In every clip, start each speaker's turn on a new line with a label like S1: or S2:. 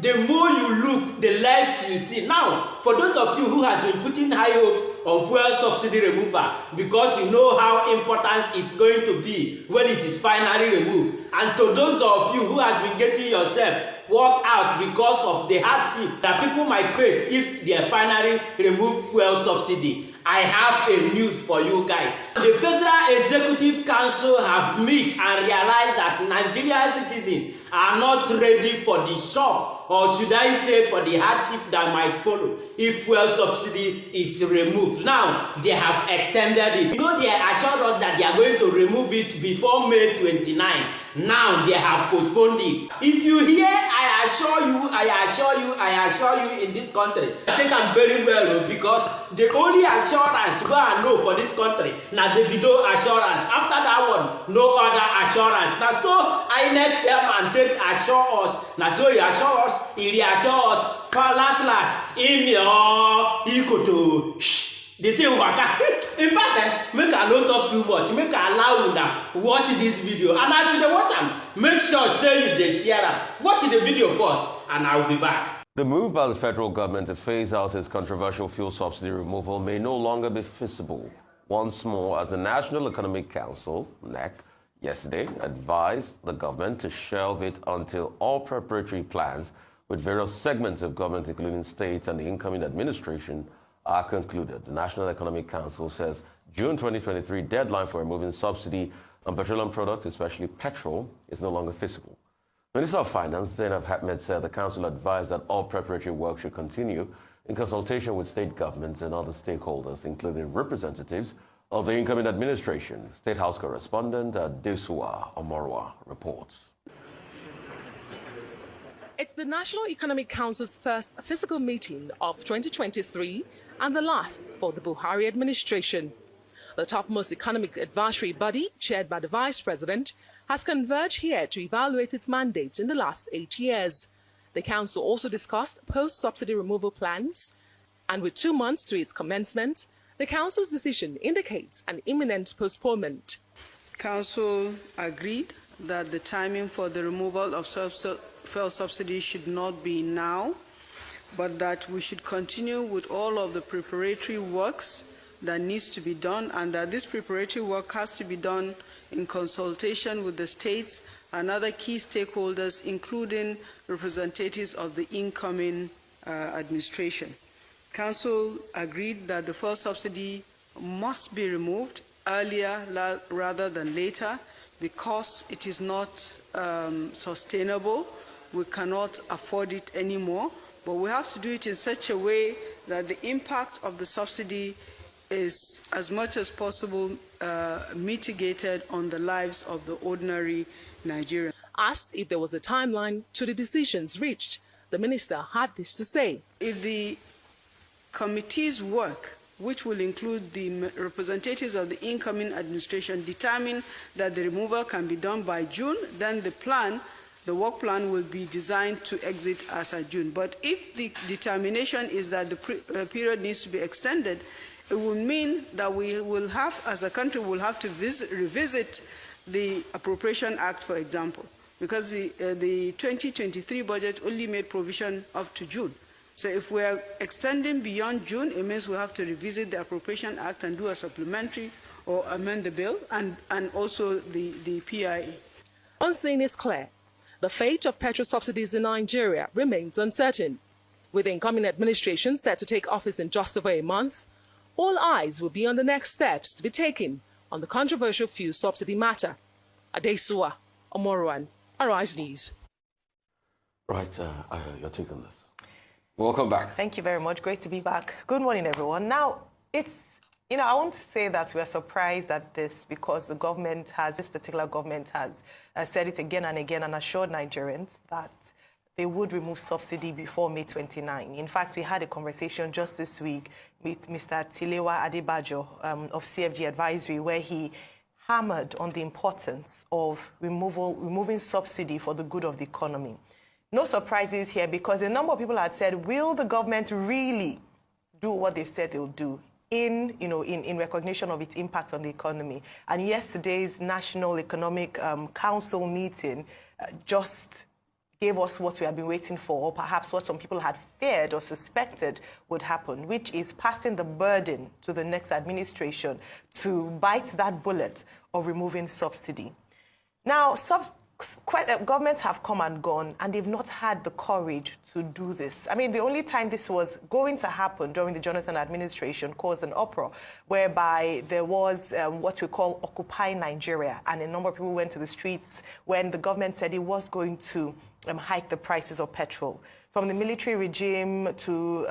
S1: the more you look, the less you see. Now, for those of you who has been putting high hopes on fuel subsidy removal because you know how important it's going to be when it is finally removed, and to those of you who has been getting yourself worked out because of the hardship that people might face if they finally remove fuel subsidy, I have a news for you guys. The Federal Executive Council have met and realized that Nigerian citizens are not ready for the shock, or should I say for the hardship that might follow if fuel subsidy is removed. Now, they have extended it. You know, they assured us that they are going to remove it before May 29. Now, they have postponed it. If you hear, I assure you in this country, I think I'm very well, because the only assurance go and know for this country, now the video assurance. After that one, no other assurance. Now, so INEC chairman take assure us. Now, so he assure us, he reassure us. For last, in your equal the thing waka. In fact, make I not talk too much. Make I allow you watch this video, and as you watch am, make sure say you dey share am. Watch the video first, and I will be back.
S2: The move by the federal government to phase out its controversial fuel subsidy removal may no longer be feasible. Once more, as the National Economic Council, NEC, yesterday advised the government to shelve it until all preparatory plans with various segments of government, including states and the incoming administration, are concluded. The National Economic Council says June 2023 deadline for removing subsidy on petroleum products, especially petrol, is no longer feasible. Minister of Finance, Zainab Ahmed, said the council advised that all preparatory work should continue in consultation with state governments and other stakeholders, including representatives of the incoming administration. State House correspondent Desua Omorwa reports.
S3: It's the National Economic Council's first physical meeting of 2023 and the last for the Buhari administration. The topmost economic advisory body, chaired by the Vice President, has converged here to evaluate its mandate in the last 8 years. The Council also discussed post-subsidy removal plans, and with 2 months to its commencement, the Council's decision indicates an imminent postponement.
S4: Council agreed that the timing for the removal of fuel subsidy should not be now, but that we should continue with all of the preparatory works that needs to be done, and that this preparatory work has to be done in consultation with the states and other key stakeholders, including representatives of the incoming administration. Council agreed that the fuel subsidy must be removed earlier rather than later because it is not sustainable. We cannot afford it anymore, but we have to do it in such a way that the impact of the subsidy is as much as possible mitigated on the lives of the ordinary Nigerians.
S3: Asked if there was a timeline to the decisions reached, the minister had this to say.
S4: If the committee's work, which will include the representatives of the incoming administration, determine that the removal can be done by June, then the work plan will be designed to exit as of June. But if the determination is that the period needs to be extended, it will mean that we will have, as a country, will have to revisit the Appropriation Act, for example, because the 2023 budget only made provision up to June. So if we are extending beyond June, it means we have to revisit the Appropriation Act and do a supplementary or amend the bill, and also the PIA.
S3: One thing is clear. The fate of petrol subsidies in Nigeria remains uncertain. With the incoming administration set to take office in just over a month, all eyes will be on the next steps to be taken on the controversial fuel subsidy matter. Adesua Omorwan, Arise News.
S2: Right, your take on this. Welcome back.
S5: Thank you very much. Great to be back. Good morning, everyone. Now, I won't say that we are surprised at this because this particular government has said it again and again and assured Nigerians that they would remove subsidy before May 29. In fact, we had a conversation just this week with Mr. Tilewa Adebajo of CFG Advisory, where he hammered on the importance of removing subsidy for the good of the economy. No surprises here, because a number of people had said, will the government really do what they said they'll do in recognition of its impact on the economy? And yesterday's National Economic Council meeting just gave us what we have been waiting for, or perhaps what some people had feared or suspected would happen, which is passing the burden to the next administration to bite that bullet of removing subsidy. Now, governments have come and gone, and they've not had the courage to do this. I mean, the only time this was going to happen during the Jonathan administration caused an uproar, whereby there was what we call Occupy Nigeria, and a number of people went to the streets when the government said it was going to hike the prices of petrol. From the military regime to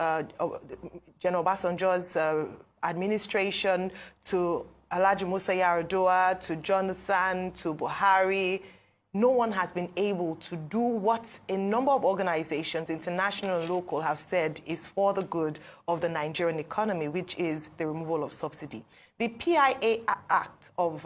S5: General Obasanjo's administration, to Alhaji Musa Yar'Adua, to Jonathan, to Buhari, no one has been able to do what a number of organizations, international and local, have said is for the good of the Nigerian economy, which is the removal of subsidy. The PIA Act of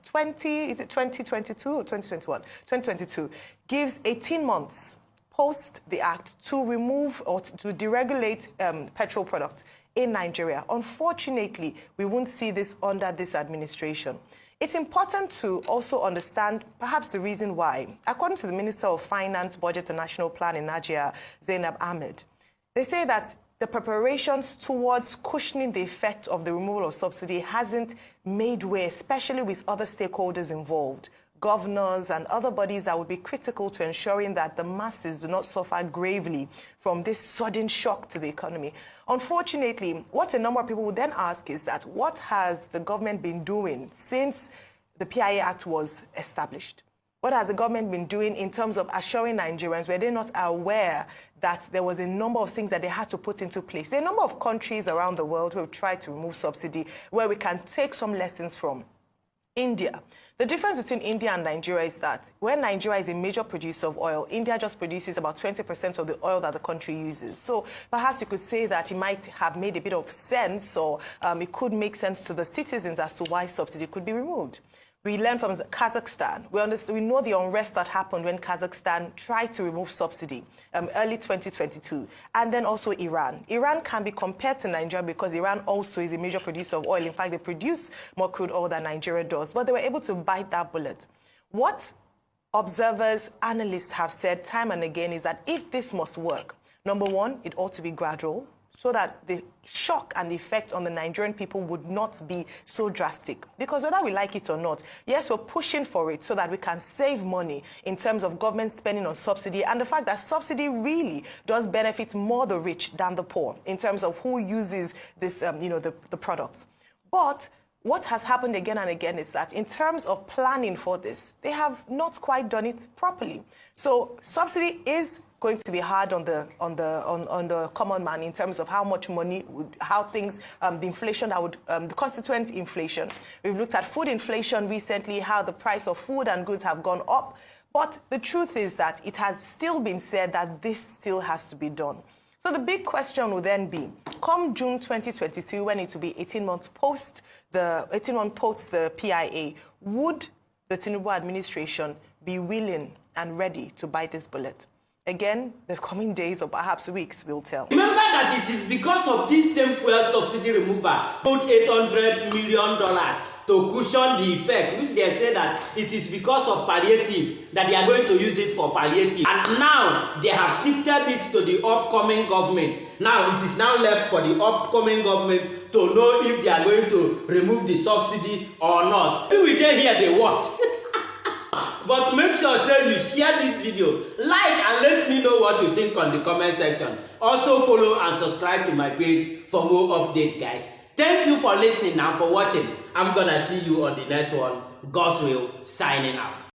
S5: 2022 or 2021? 2022 gives 18 months post the act to remove or to deregulate petrol products in Nigeria. Unfortunately, we won't see this under this administration. It's important to also understand perhaps the reason why. According to the Minister of Finance, Budget and National Planning, Najia Zainab Ahmed, they say that the preparations towards cushioning the effect of the removal of subsidy hasn't made way, especially with other stakeholders involved, governors and other bodies that would be critical to ensuring that the masses do not suffer gravely from this sudden shock to the economy. Unfortunately, what a number of people would then ask is that what has the government been doing since the PIA Act was established? What has the government been doing in terms of assuring Nigerians? Were they not aware that there was a number of things that they had to put into place? There are a number of countries around the world who have tried to remove subsidy where we can take some lessons from. India. The difference between India and Nigeria is that when Nigeria is a major producer of oil, India just produces about 20% of the oil that the country uses. So perhaps you could say that it might have made a bit of sense, or it could make sense to the citizens as to why subsidy could be removed. We learned from Kazakhstan. We know the unrest that happened when Kazakhstan tried to remove subsidy early 2022. And then also Iran. Iran can be compared to Nigeria because Iran also is a major producer of oil. In fact, they produce more crude oil than Nigeria does. But they were able to bite that bullet. What observers, analysts have said time and again is that if this must work, number one, it ought to be gradual, so that the shock and the effect on the Nigerian people would not be so drastic. Because whether we like it or not, yes, we're pushing for it so that we can save money in terms of government spending on subsidy, and the fact that subsidy really does benefit more the rich than the poor in terms of who uses this, the products. But what has happened again and again is that in terms of planning for this, they have not quite done it properly. So subsidy is going to be hard on the common man in terms of how much money, how things, the inflation that would, the constituent inflation. We've looked at food inflation recently, how the price of food and goods have gone up. But the truth is that it has still been said that this still has to be done. So the big question will then be, come June 2023, when it will be 18 months post the PIA, would the Tinubu administration be willing and ready to bite this bullet? Again, the coming days or perhaps weeks will tell.
S1: Remember that it is because of this same fuel subsidy remover, about $800 million to cushion the effect, which they say that it is because of palliative that they are going to use it for palliative. And now they have shifted it to the upcoming government. Now it is now left for the upcoming government to know if they are going to remove the subsidy or not. If we dey here, they watch. But make sure you share this video, like, and let me know what you think on the comment section. Also follow and subscribe to my page for more updates, guys. Thank you for listening and for watching. I'm gonna see you on the next one. God's will, signing out.